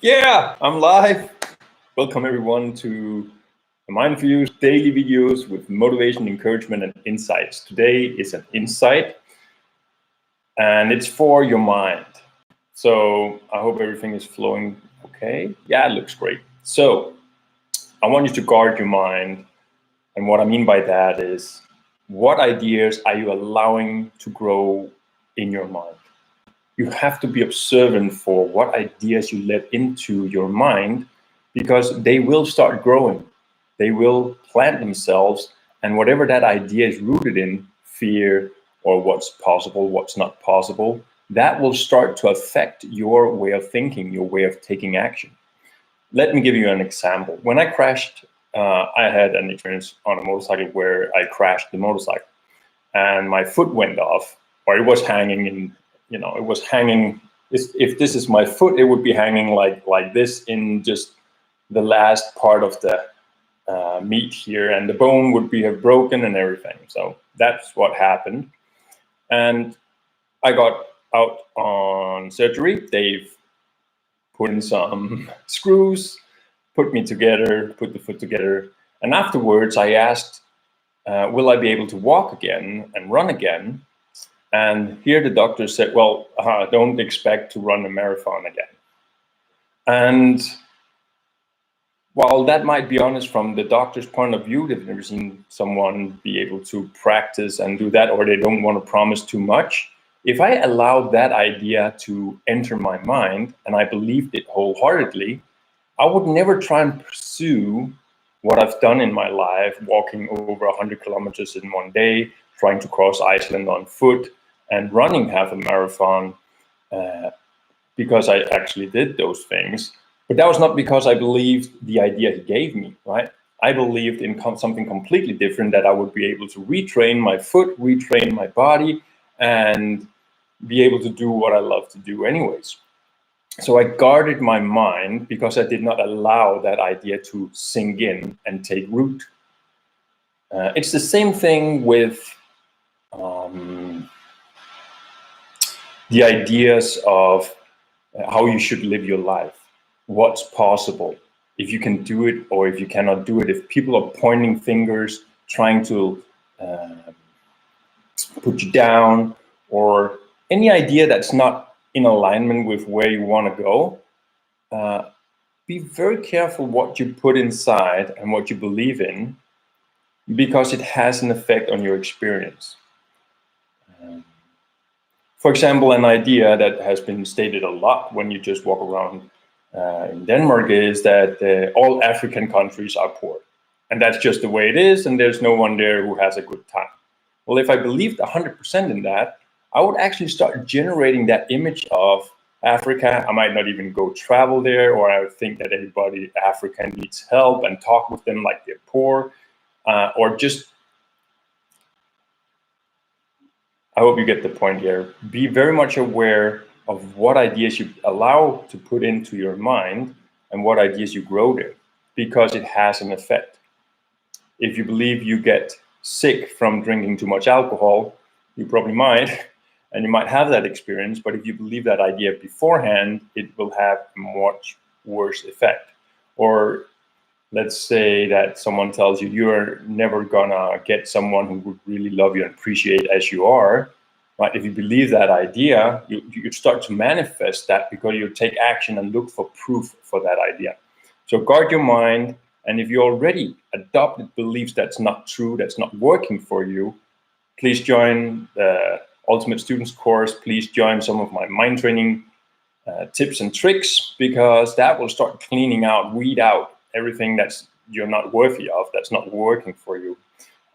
Yeah, I'm live. Welcome everyone to Mind for You daily videos with motivation, encouragement, and insights. Today is an insight and it's for your mind. So I hope everything is flowing okay. Yeah, it looks great. So I want you to guard your mind. And what I mean by that is, what ideas are you allowing to grow in your mind? You have to be observant for what ideas you let into your mind, because they will start growing. They will plant themselves, and whatever that idea is rooted in, fear or what's possible, what's not possible, that will start to affect your way of thinking, your way of taking action. Let me give you an example. When I crashed, I had an experience on a motorcycle where I crashed the motorcycle and my foot went off, or it was hanging in, it was hanging. If this is my foot, it would be hanging like this in just the last part of the meat here, and the bone would be have broken and everything. So that's what happened. And I got out on surgery. They've put in some screws, put me together, put the foot together. And afterwards, I asked, will I be able to walk again and run again? And here the doctor said, well, don't expect to run a marathon again. And while that might be honest from the doctor's point of view, they've never seen someone be able to practice and do that, or they don't want to promise too much. If I allowed that idea to enter my mind and I believed it wholeheartedly, I would never try and pursue what I've done in my life, walking over 100 kilometers in one day, trying to cross Iceland on foot, and running half a marathon, because I actually did those things. But that was not because I believed the idea he gave me, right? I believed in something completely different, that I would be able to retrain my foot, retrain my body, and be able to do what I love to do anyways. So I guarded my mind because I did not allow that idea to sink in and take root. It's the same thing with the ideas of how you should live your life, what's possible, if you can do it or if you cannot do it, if people are pointing fingers, trying to put you down, or any idea that's not in alignment with where you want to go. Be very careful what you put inside and what you believe in, because it has an effect on your experience. For example, an idea that has been stated a lot when you just walk around in Denmark is that all African countries are poor. And that's just the way it is, and there's no one there who has a good time. Well, if I believed 100% in that, I would actually start generating that image of Africa. I might not even go travel there, or I would think that everybody African needs help and talk with them like they're poor, or just, I hope you get the point here. Be very much aware of what ideas you allow to put into your mind and what ideas you grow there, because it has an effect. If you believe you get sick from drinking too much alcohol, you probably might, and you might have that experience. But if you believe that idea beforehand, it will have a much worse effect. Or let's say that someone tells you you're never gonna get someone who would really love you and appreciate as you are, right? If you believe that idea, you start to manifest that, because you take action and look for proof for that idea. So guard your mind. And if you already adopted beliefs that's not true, that's not working for you, please join the Ultimate Students course. Please join some of my mind training tips and tricks, because that will start cleaning out, weed out everything that's you're not worthy of, that's not working for you.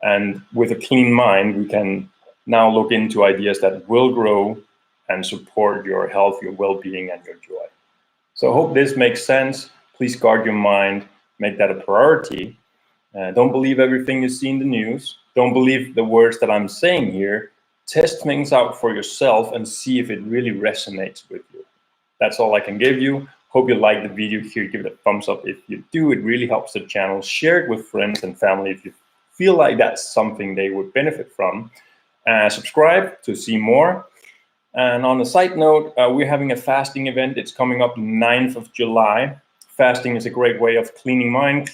And with a clean mind, we can now look into ideas that will grow and support your health, your well-being, and your joy. So I hope this makes sense. Please guard your mind. Make that a priority. Don't believe everything you see in the news. Don't believe the words that I'm saying here. Test things out for yourself and see if it really resonates with you. That's all I can give you. Hope you like the video here. Give it a thumbs up if you do. It really helps the channel. Share it with friends and family if you feel like that's something they would benefit from. Subscribe to see more. And on a side note, we're having a fasting event. It's coming up 9th of July. Fasting is a great way of cleaning mind,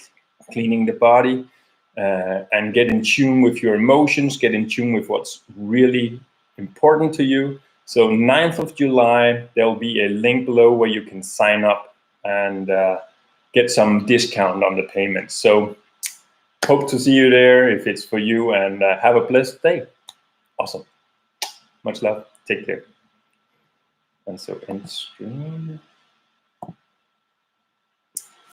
cleaning the body, and get in tune with your emotions, get in tune with what's really important to you. So 9th of July, there'll be a link below where you can sign up and get some discount on the payment. So hope to see you there if it's for you, and have a blessed day. Awesome. Much love. Take care. And so end stream.